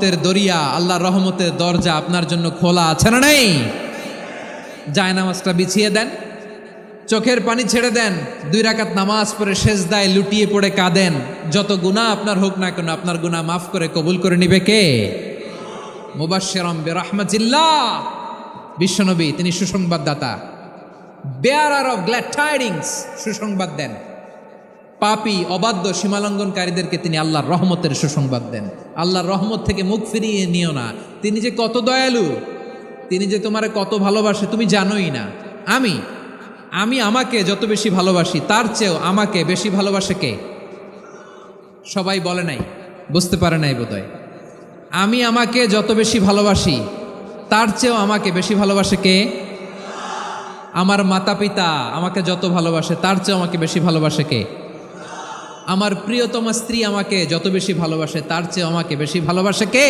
দরিয়া, আল্লাহর রহমতের দরজা আপনার জন্য খোলা আছে না নেই? জায়নামাজটা বিছিয়ে দেন, চোখের পানি ছেড়ে দেন, 2 রাকাত নামাজ পড়ে সেজদায় লুটিয়ে পড়ে কাঁদেন। যত গুনাহ আপনার হোক না কেন, আপনার গুনাহ মাফ করে কবুল করে নিবে কে? মুবাশশিরাম বিরহমাতিল্লাহ, বিশ্বনবী তিনি সুসংবাদদাতা, বেয়ারার অফ গ্ল্যাড টাইডিংস, সুসংবাদ দেন। পাপী অবাধ্য সীমালঙ্ঘনকারীদেরকে তিনি আল্লাহর রহমতের সুসংবাদ দেন। আল্লাহর রহমত থেকে মুখ ফিরিয়ে নিও না। তিনি যে কত দয়ালু, তিনি যে তোমারে কত ভালোবাসে তুমি জানোই না। আমি আমাকে যত বেশি ভালোবাসি তার চেয়েও আমাকে বেশি ভালোবাসে কে? সবাই বলে নাই, বুঝতে পারে নাই বোধহয়। আমি আমাকে যত বেশি ভালোবাসি তার চেয়েও আমাকে বেশি ভালোবাসে কে? আমার মাতা পিতা আমাকে যত ভালোবাসে তার চেয়েও আমাকে বেশি ভালোবাসে কে? আমার প্রিয়তমা স্ত্রী আমাকে যত বেশি ভালোবাসে তার চেয়ে আমাকে বেশি ভালোবাসে কে?